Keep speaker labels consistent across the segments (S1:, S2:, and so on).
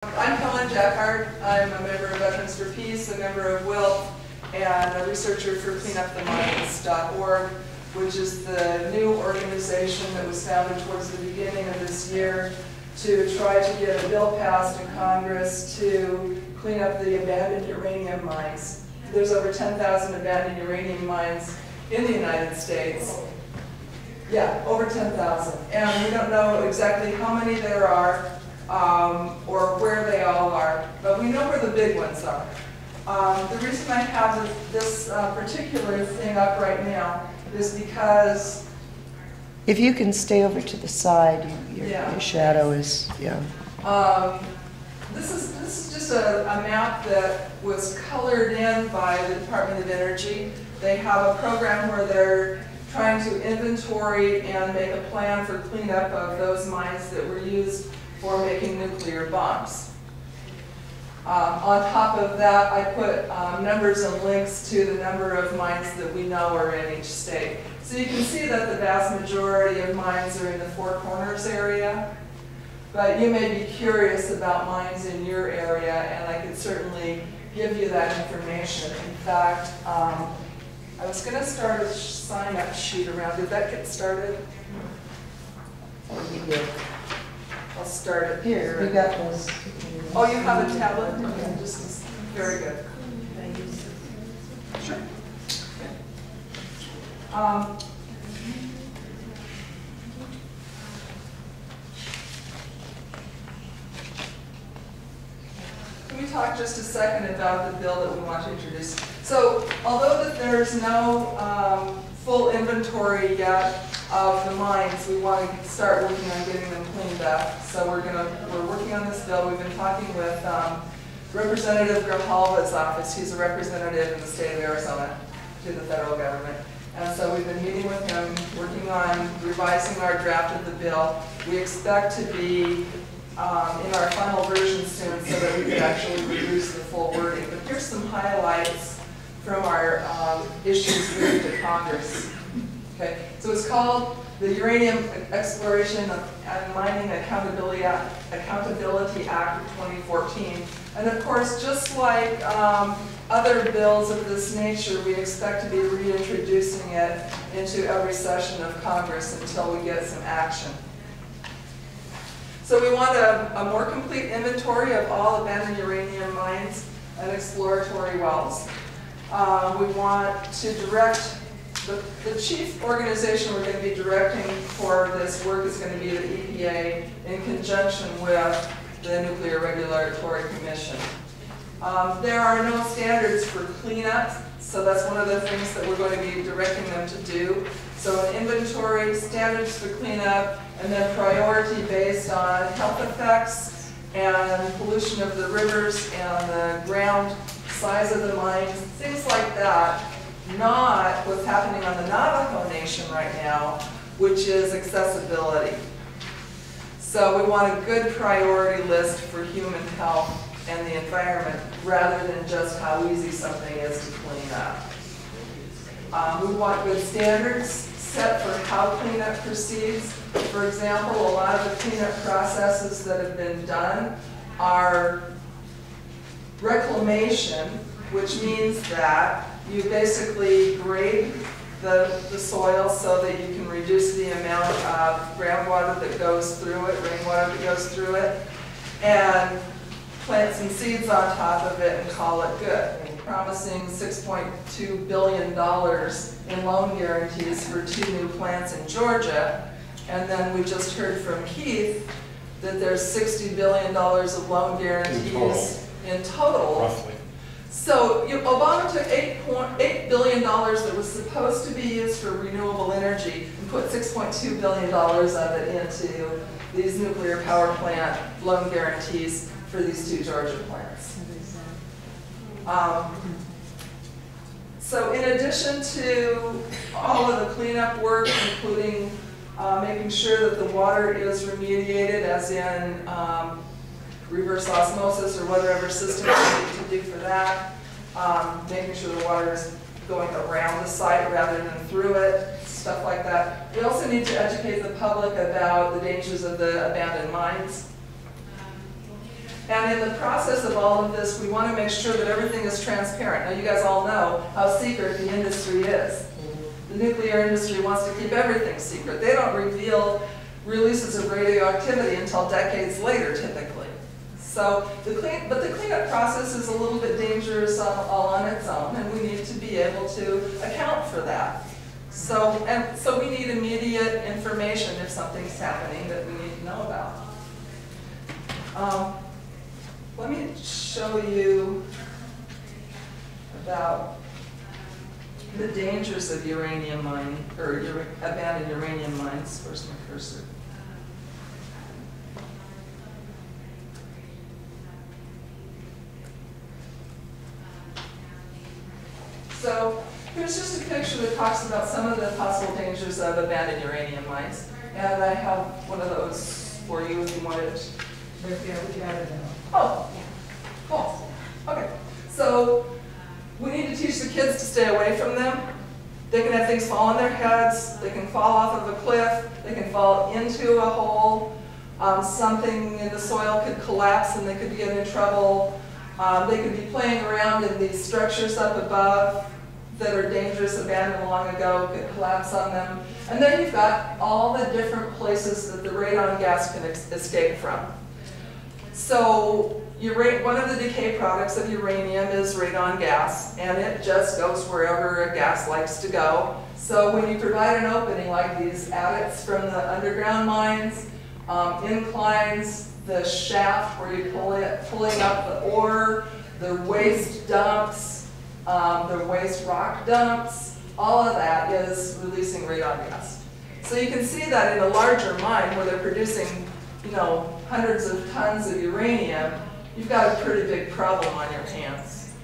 S1: I'm Helen Jaccard. I'm a member of Veterans for Peace, a member of WILPF, and a researcher for cleanupthemines.org, which is the new organization that was founded towards the beginning of this year to try to get a bill passed in Congress to clean up the abandoned uranium mines. There's over 10,000 abandoned uranium mines in the United States. Yeah, over 10,000. And we don't know exactly how many there are or where they all are, but we know where the big ones are. The reason I have this particular thing up right now is because...
S2: If you can stay over to the side, your shadow is,
S1: This is just a map that was colored in by the Department of Energy. They have a program where they're trying to inventory and make a plan for cleanup of those mines that were used for making nuclear bombs. On top of that, I put numbers and links to the number of mines that we know are in each state. So you can see that the vast majority of mines are in the Four Corners area, but you may be curious about mines in your area, and I could certainly give you that information. In fact, I was going to start a sign-up sheet around. Did that get started?
S2: Oh, you did.
S1: I'll start it here.
S2: We got those.
S1: Oh, you have a tablet? Okay, just very good. Sure. Can we talk just a second about the bill that we want to introduce? So, although that there's no full inventory yet of the mines, we want to start working on getting them cleaned up. So we're working on this bill. We've been talking with Representative Grijalva's office. He's a representative in the state of Arizona to the federal government. And so we've been meeting with him, working on revising our draft of the bill. We expect to be in our final version soon so that we can actually reduce the full wording. But here's some highlights from our issues moved to Congress. Okay, so it's called the Uranium Exploration and Mining Accountability Act of 2014. And of course, just like other bills of this nature, we expect to be reintroducing it into every session of Congress until we get some action. So we want a more complete inventory of all abandoned uranium mines and exploratory wells. We want to direct, the chief organization we're going to be directing for this work is going to be the EPA in conjunction with the Nuclear Regulatory Commission. There are no standards for cleanup, so that's one of the things that we're going to be directing them to do. So an inventory, standards for cleanup, and then priority based on health effects and pollution of the rivers and the ground, size of the mines, things like that. Not what's happening on the Navajo Nation right now, which is accessibility. So we want a good priority list for human health and the environment rather than just how easy something is to clean up. We want good standards set for how cleanup proceeds. For example, a lot of the cleanup processes that have been done are reclamation, which means that you basically grade the soil so that you can reduce the amount of groundwater that goes through it, rainwater that goes through it, and plant some seeds on top of it and call it good. Promising $6.2 billion in loan guarantees for 2 new plants in Georgia. And then we just heard from Keith that there's $60 billion of loan guarantees in total.
S3: Roughly.
S1: So Obama took $8 billion that was supposed to be used for renewable energy and put $6.2 billion of it into these nuclear power plant loan guarantees for these 2 Georgia plants. So in addition to all of the cleanup work, including making sure that the water is remediated, as in reverse osmosis or whatever system you need to do for that, making sure the water is going around the site rather than through it, stuff like that. We also need to educate the public about the dangers of the abandoned mines. And in the process of all of this, we want to make sure that everything is transparent. Now, you guys all know how secret the industry is. The nuclear industry wants to keep everything secret. They don't reveal releases of radioactivity until decades later, typically. So, the cleanup process is a little bit dangerous all on its own, and we need to be able to account for that. So we need immediate information if something's happening that we need to know about. Let me show you about the dangers of uranium mining, or abandoned uranium mines. Where's my cursor? So here's just a picture that talks about some of the possible dangers of abandoned uranium mines. And I have one of those for you if you want it. Oh, cool. Okay. So we need to teach the kids to stay away from them. They can have things fall on their heads. They can fall off of a cliff. They can fall into a hole. Something in the soil could collapse and they could get in trouble. They could be playing around in these structures up above that are dangerous, abandoned long ago, could collapse on them. And then you've got all the different places that the radon gas can escape from. So one of the decay products of uranium is radon gas, and it just goes wherever a gas likes to go. So when you provide an opening like these adits from the underground mines, inclines, the shaft where you're pulling up the ore, the waste dumps, the waste rock dumps, all of that is releasing radon gas. So you can see that in a larger mine where they're producing, hundreds of tons of uranium, you've got a pretty big problem on your hands.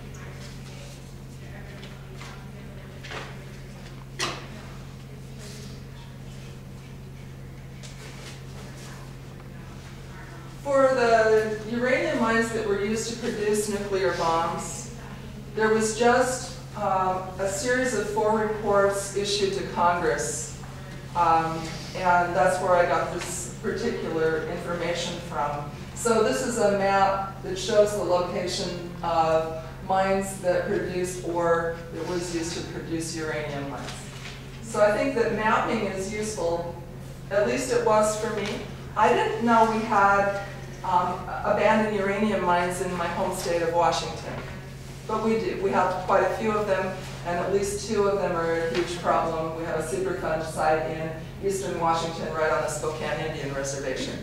S1: For the uranium mines that were used to produce nuclear bombs, there was just a series of 4 reports issued to Congress, and that's where I got this particular information from. So this is a map that shows the location of mines that produced ore that was used to produce uranium mines. So I think that mapping is useful, at least it was for me. I didn't know we had abandoned uranium mines in my home state of Washington. But we do. We have quite a few of them, and at least 2 of them are a huge problem. We have a Superfund site in eastern Washington right on the Spokane Indian Reservation.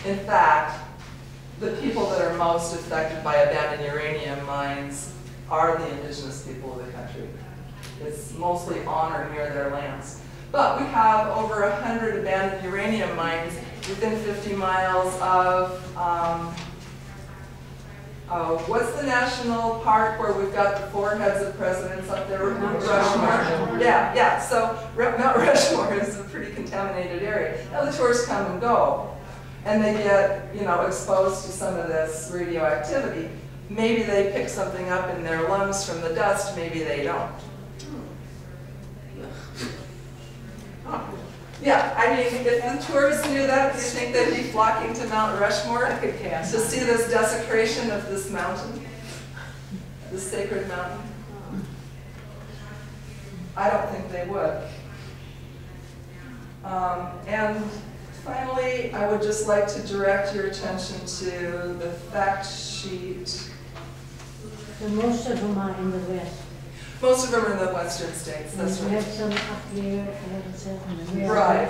S1: In fact, the people that are most affected by abandoned uranium mines are the indigenous people of the country. It's mostly on or near their lands. But we have over 100 abandoned uranium mines within 50 miles of, what's the national park where we've got the 4 heads of presidents up there? Mount Rushmore. Yeah. So Mount Rushmore is a pretty contaminated area. Now the tourists come and go, and they get, exposed to some of this radioactivity. Maybe they pick something up in their lungs from the dust, maybe they don't. Yeah, I mean, if the tourists knew that, do you think they'd be flocking to Mount Rushmore to see this desecration of this mountain, this sacred mountain? I don't think they would. And finally, I would just like to direct your attention to the fact sheet.
S3: And most of them are in the West.
S1: Most of them are in the western states, that's
S3: We
S1: right.
S3: have some up here,
S1: Right.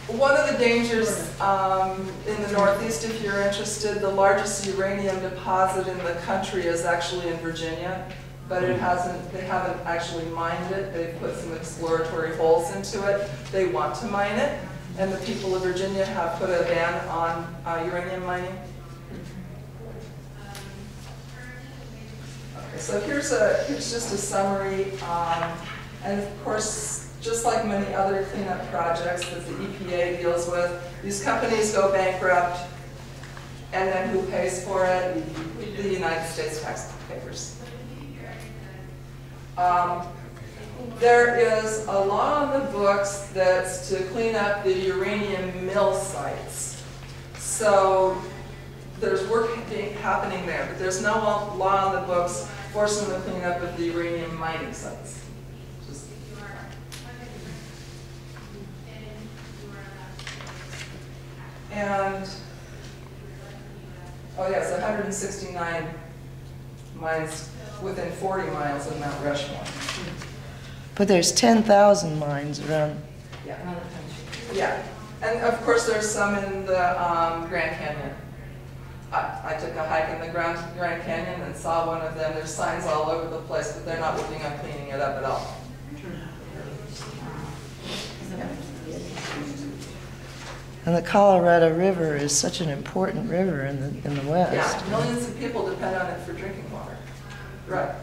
S1: One of the dangers in the Northeast, if you're interested, the largest uranium deposit in the country is actually in Virginia, but they haven't actually mined it. They've put some exploratory holes into it. They want to mine it, and the people of Virginia have put a ban on uranium mining. So here's just a summary, and of course, just like many other cleanup projects that the EPA deals with, these companies go bankrupt, and then who pays for it? The United States taxpayers. There is a law on the books that's to clean up the uranium mill sites. So there's work happening there, but there's no law on the books forcing the cleanup of the uranium mining sites. And, oh yes, 169 mines within 40 miles of Mount Rushmore.
S2: But there's 10,000 mines around.
S1: Yeah. Yeah, and of course there's some in the Grand Canyon. I took a hike in the Grand Canyon and saw one of them. There's signs all over the place, but they're not working on cleaning it up at all.
S2: And the Colorado River is such an important river in the West.
S1: Yeah, millions of people depend on it for drinking water. Right.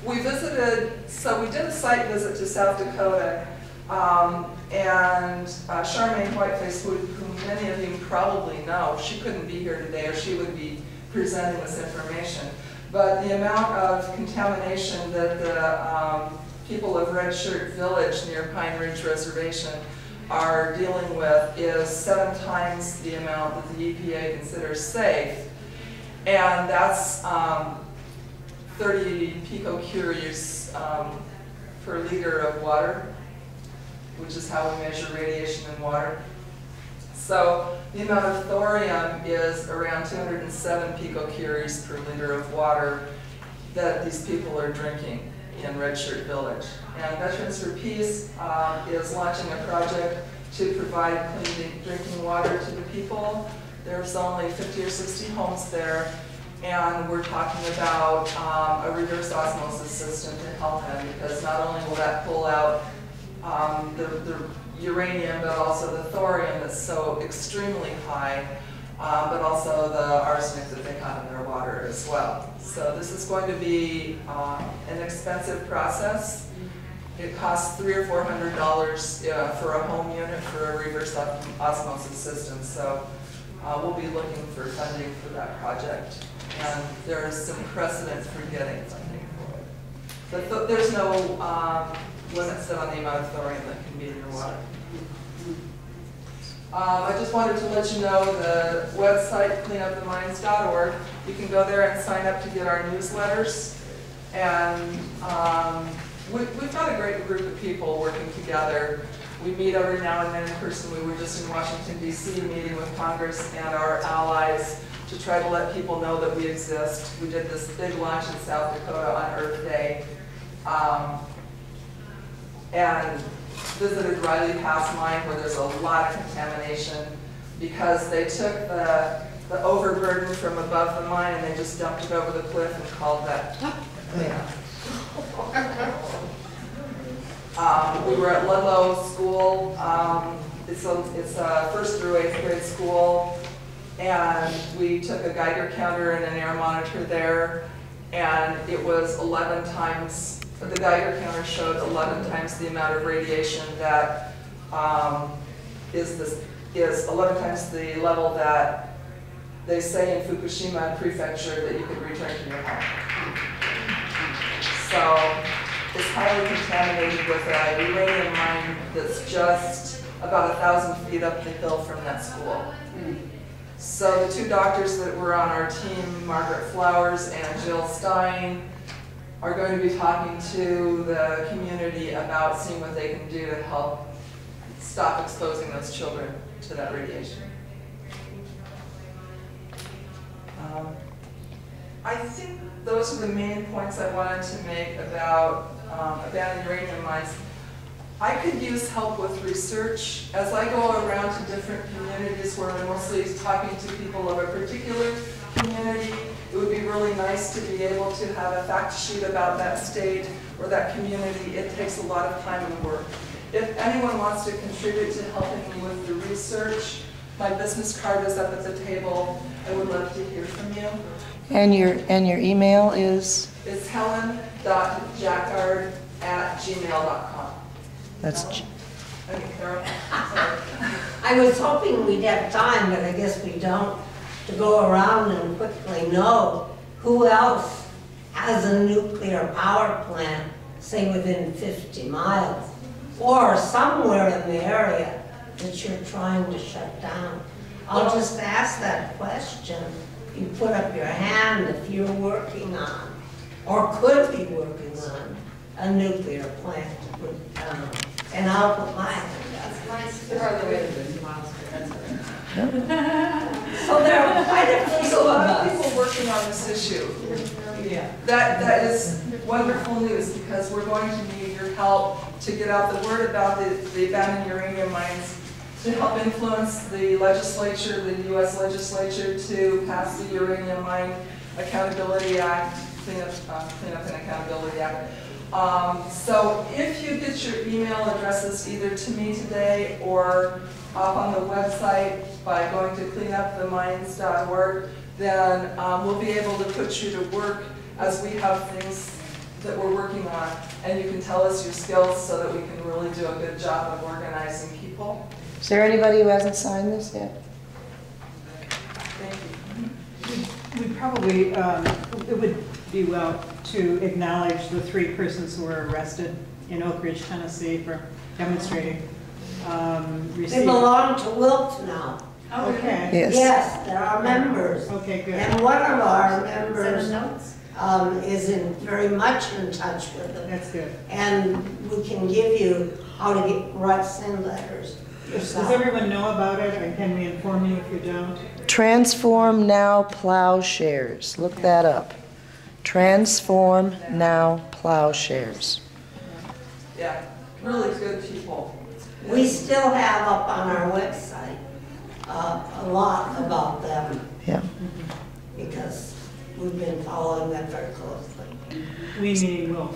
S1: We visited, so we did a site visit to South Dakota, and Charmaine Whiteface, who many of you probably know, she couldn't be here today or she would be presenting this information. But the amount of contamination that the people of Red Shirt Village near Pine Ridge Reservation are dealing with is 7 times the amount that the EPA considers safe. And that's 30 picocuries per liter of water, which is how we measure radiation in water. So the amount of thorium is around 207 picocuries per liter of water that these people are drinking in Red Shirt Village. And Veterans for Peace is launching a project to provide clean drinking water to the people. There's only 50 or 60 homes there, and we're talking about a reverse osmosis system to help them, because not only will that pull out the uranium, but also the thorium that's so extremely high, but also the arsenic that they have in their water as well. So this is going to be an expensive process. It costs $300 or $400 for a home unit for a reverse osmosis system. So we'll be looking for funding for that project. And there is some precedent for getting funding for it. But there's no limit set on the amount of thorium that can be in your water. I just wanted to let you know the website, cleanupthemines.org. You can go there and sign up to get our newsletters. And we've got a great group of people working together. We meet every now and then in person. We were just in Washington, D.C. meeting with Congress and our allies to try to let people know that we exist. We did this big launch in South Dakota on Earth Day. And visited Riley Pass mine, where there's a lot of contamination because they took the overburden from above the mine and they just dumped it over the cliff and called that cleanup. We were at Ludlow School. It's a 1st through 8th grade school, and we took a Geiger counter and an air monitor there, and it was 11 times. The Geiger counter showed 11 times the amount of radiation that is 11 times the level that they say in Fukushima Prefecture that you could return to your home. So it's highly contaminated with a uranium mine that's just about 1,000 feet up the hill from that school. So the 2 doctors that were on our team, Margaret Flowers and Jill Stein, are going to be talking to the community about seeing what they can do to help stop exposing those children to that radiation. I think those are the main points I wanted to make about abandoned uranium mines. I could use help with research. As I go around to different communities where I'm mostly talking to people of a particular community, it would be really nice to be able to have a fact sheet about that state or that community. It takes a lot of time and work. If anyone wants to contribute to helping me with the research, my business card is up at the table. I would love to hear from you.
S2: And your email is?
S1: It's helen.jaccard@gmail.com.
S2: That's
S1: Okay, Carol. Sorry.
S3: I was hoping we'd have time, but I guess we don't, to go around and quickly know who else has a nuclear power plant, say within 50 miles, or somewhere in the area that you're trying to shut down. I'll just ask that question. You put up your hand if you're working on, or could be working on, a nuclear plant. And I'll put my hand up.
S1: There are the way to miles, but that's all right.
S3: So there are quite a
S1: There's
S3: few
S1: a
S3: of
S1: lot of
S3: us.
S1: people working on this issue.
S3: Yeah.
S1: That is wonderful news, because we're going to need your help to get out the word about the abandoned uranium mines, to help influence the legislature, the U.S. legislature, to pass the Uranium Mine Accountability Act, Cleanup and Accountability Act. So if you get your email addresses either to me today or up on the website by going to cleanupthemines.org, then we'll be able to put you to work as we have things that we're working on, and you can tell us your skills so that we can really do a good job of organizing people.
S2: Is there anybody who hasn't signed this yet?
S1: Thank you.
S4: We probably, it would be well to acknowledge the 3 persons who were arrested in Oak Ridge, Tennessee for demonstrating.
S3: They belong to WILPF now.
S4: Okay.
S2: Yes.
S3: Yes, there are members.
S4: Okay, good.
S3: And one of our members is very much in touch with them.
S4: That's good.
S3: And we can give you how to send letters yourself.
S4: Does everyone know about it, and can we inform you if you don't?
S2: Transform Now Plowshares. Look that up. Transform Now Plowshares.
S1: Yeah, really good people.
S3: We still have up on our website a lot about them
S2: Yeah.
S3: because we've been following them very closely.
S4: We meaning WILPF.